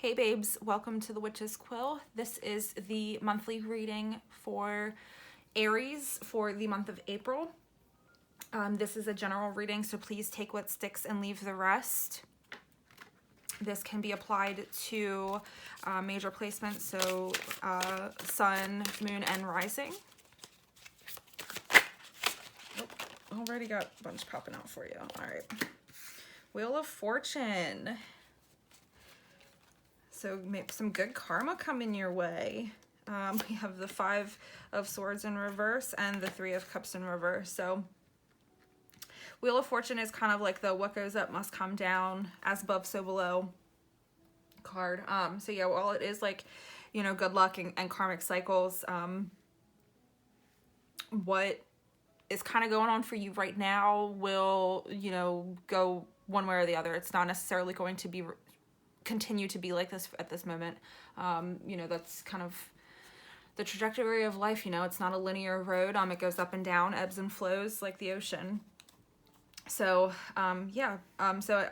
Hey babes, welcome to the witchsquill. This is the monthly reading for Aries for the month of April. This is a general reading, so please take what sticks and leave the rest. This can be applied to major placements, so sun, moon, and rising. Oh, already got a bunch popping out for you. All right. Wheel of Fortune. So maybe some good karma coming your way. We have the Five of Swords in reverse and the Three of Cups in reverse. So Wheel of Fortune is kind of like the what goes up must come down, as above so below card. So yeah, while it is like, you know, good luck and karmic cycles, what is kind of going on for you right now will, you know, go one way or the other. It's not necessarily going to be continue to be like this at this moment. You know, that's kind of the trajectory of life. You know, it's not a linear road. It goes up and down, ebbs and flows like the ocean. So yeah,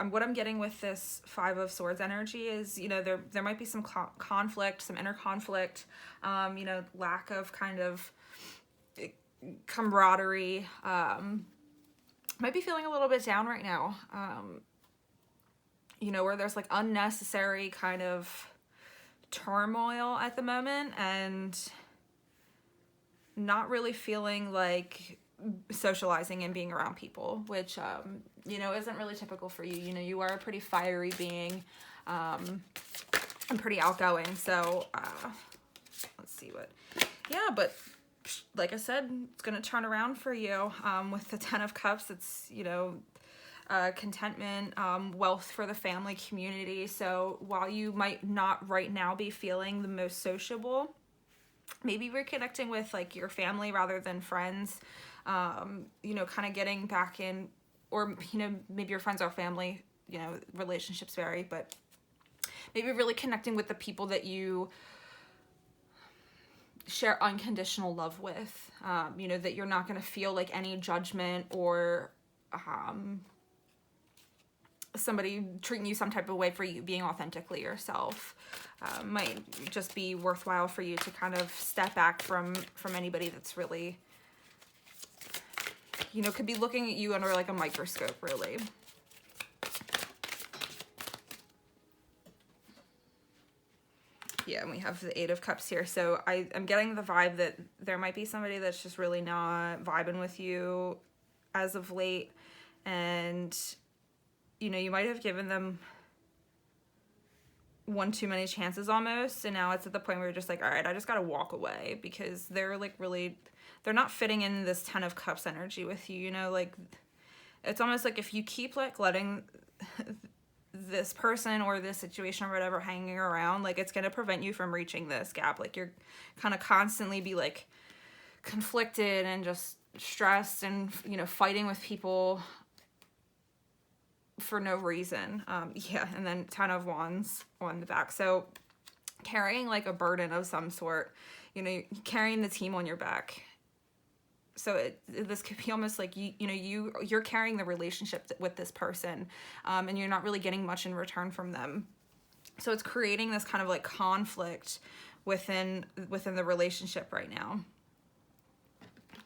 what I'm getting with this Five of Swords energy is, you know, there might be some conflict, some inner conflict, you know, lack of kind of camaraderie, might be feeling a little bit down right now. You know, where there's like unnecessary kind of turmoil at the moment and not really feeling like socializing and being around people, which, you know, isn't really typical for you. You know, you are a pretty fiery being, and pretty outgoing. So, let's see what, yeah, but like I said, it's going to turn around for you, with the Ten of Cups. It's, you know, contentment, wealth for the family community. So while you might not right now be feeling the most sociable, maybe reconnecting with like your family rather than friends, you know, kind of getting back in, or, you know, maybe your friends are family, you know, relationships vary, but maybe really connecting with the people that you share unconditional love with, you know, that you're not going to feel like any judgment or, somebody treating you some type of way for you being authentically yourself. Might just be worthwhile for you to kind of step back from anybody that's really, you know, could be looking at you under like a microscope, really. Yeah, and we have the Eight of Cups here. So I'm getting the vibe that there might be somebody that's just really not vibing with you as of late, and you know, you might have given them one too many chances almost, and now it's at the point where you're just like, all right, I just gotta walk away, because they're like really, they're not fitting in this Ten of Cups energy with you, you know, like it's almost like if you keep like letting this person or this situation or whatever hanging around, like it's gonna prevent you from reaching this gap. Like you're kind of constantly be like conflicted and just stressed and, you know, fighting with people for no reason. Yeah, and then Ten of Wands on the back. So carrying like a burden of some sort, you know, carrying the team on your back. So this could be almost like you're carrying the relationship with this person, and you're not really getting much in return from them. So it's creating this kind of like conflict within the relationship right now.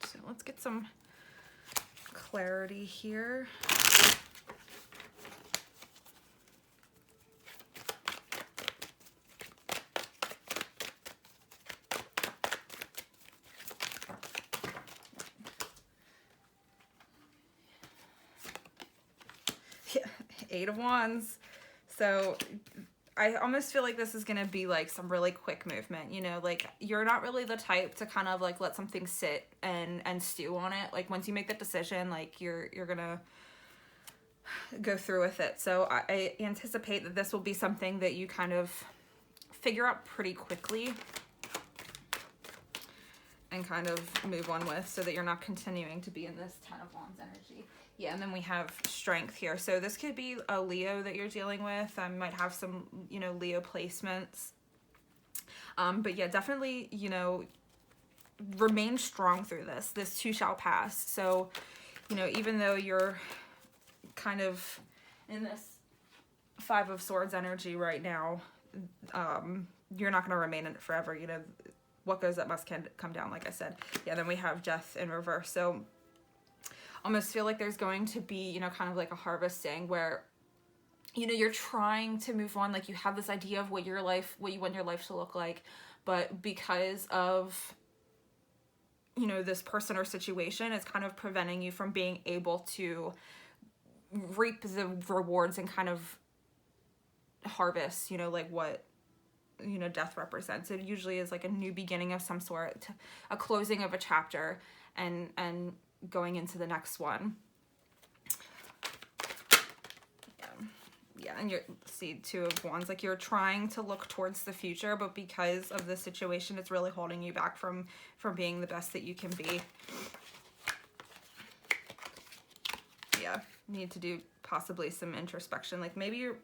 So let's get some clarity here. Eight of Wands. So I almost feel like this is gonna be like some really quick movement, you know, like you're not really the type to kind of like let something sit and stew on it. Like once you make that decision, like you're gonna go through with it. So I anticipate that this will be something that you kind of figure out pretty quickly and kind of move on with, so that you're not continuing to be in this Ten of Wands energy. Yeah, and then we have Strength here. So this could be a Leo that you're dealing with. Might have some, you know, Leo placements. But yeah, definitely, you know, remain strong through this. This too shall pass. So, you know, even though you're kind of in this Five of Swords energy right now, you're not going to remain in it forever. You know, what goes up must come down, like I said. Yeah, then we have death in reverse. So almost feel like there's going to be, you know, kind of like a harvesting where, you know, you're trying to move on. Like you have this idea of what you want your life to look like, but because of, you know, this person or situation, it's kind of preventing you from being able to reap the rewards and kind of harvest, you know, like what, you know, death represents. It usually is like a new beginning of some sort, a closing of a chapter, and going into the next one. Yeah, and you see Two of Wands, like you're trying to look towards the future, but because of the situation, it's really holding you back from being the best that you can be. Yeah, need to do possibly some introspection. Like maybe you're,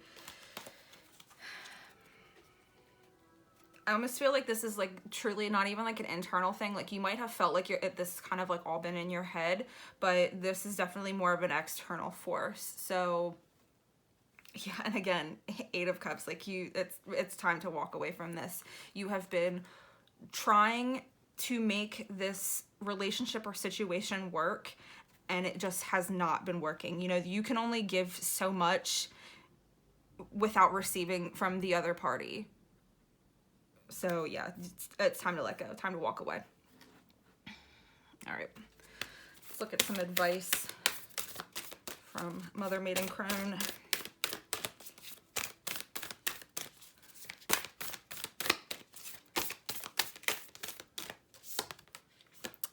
I almost feel like this is like truly not even like an internal thing. Like you might have felt like this kind of like all been in your head, but this is definitely more of an external force. So yeah, and again, Eight of Cups, like it's time to walk away from this. You have been trying to make this relationship or situation work, and it just has not been working. You know, you can only give so much without receiving from the other party. So yeah, it's time to let go, time to walk away. All right, let's look at some advice from Mother Maiden Crone.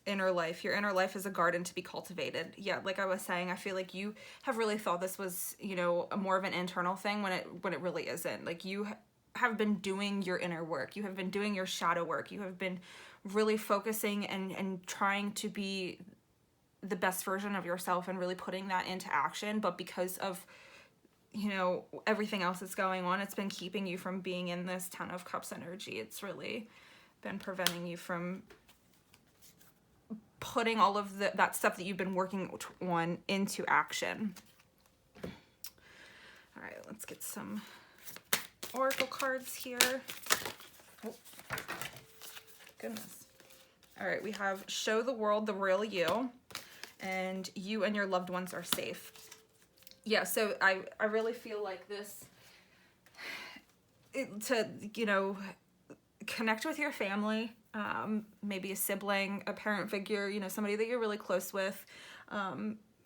Inner life. Your inner life is a garden to be cultivated. Yeah, like I was saying, I feel like you have really thought this was, you know, more of an internal thing when it really isn't. Like you have been doing your inner work. You have been doing your shadow work. You have been really focusing and trying to be the best version of yourself and really putting that into action. But because of, you know, everything else that's going on, it's been keeping you from being in this Ten of Cups energy. It's really been preventing you from putting all of that stuff that you've been working on into action. All right, let's get some oracle cards here. Oh, goodness. All right, we have show the world the real you, and you and your loved ones are safe. Yeah, so I really feel like this, to, you know, connect with your family, maybe a sibling, a parent figure, you know, somebody that you're really close with.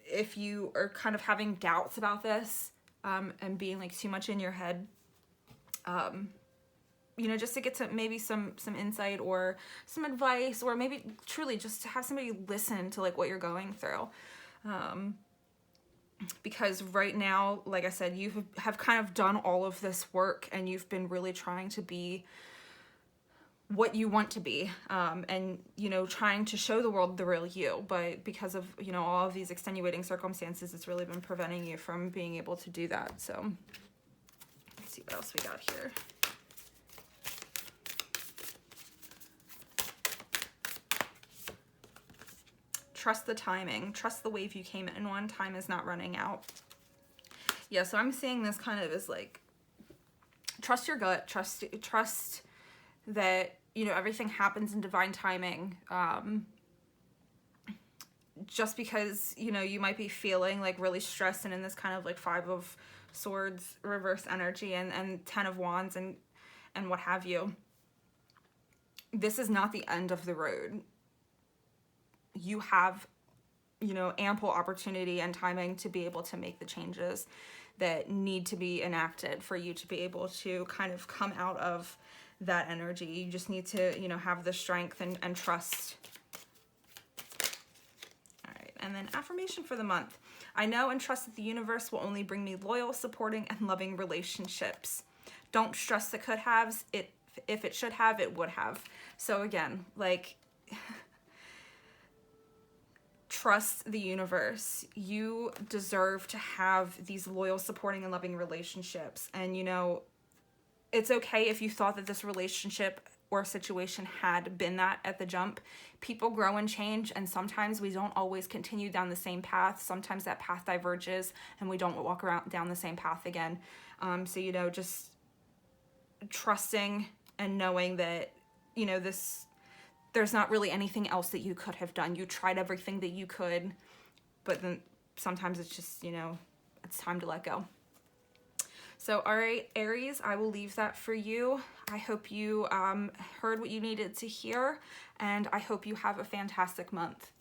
If you are kind of having doubts about this, and being like too much in your head, you know, just to get to maybe some insight or some advice, or maybe truly just to have somebody listen to like what you're going through. Because right now, like I said, you have kind of done all of this work, and you've been really trying to be what you want to be, and, you know, trying to show the world the real you, but because of, you know, all of these extenuating circumstances, it's really been preventing you from being able to do that. So let's see what else we got here. Trust the timing. Trust the wave you came in on. Time is not running out. Yeah, so I'm seeing this kind of as like, trust your gut, trust that, you know, everything happens in divine timing. Just because, you know, you might be feeling like really stressed and in this kind of like Five of Swords reverse energy and Ten of Wands and what have you. This is not the end of the road. You have, you know, ample opportunity and timing to be able to make the changes that need to be enacted for you to be able to kind of come out of that energy. You just need to, you know, have the strength and trust. All right, and then affirmation for the month. I know and trust that the universe will only bring me loyal, supporting, and loving relationships. Don't stress the could haves. If it should have, it would have. So again, like, trust the universe. You deserve to have these loyal, supporting, and loving relationships. And, you know, it's okay if you thought that this relationship or situation had been that at the jump. People grow and change, and sometimes we don't always continue down the same path. Sometimes that path diverges and we don't walk around down the same path again. So, you know, just trusting and knowing that, you know, there's not really anything else that you could have done. You tried everything that you could, but then sometimes it's just, you know, it's time to let go. So, all right, Aries, I will leave that for you. I hope you heard what you needed to hear, and I hope you have a fantastic month.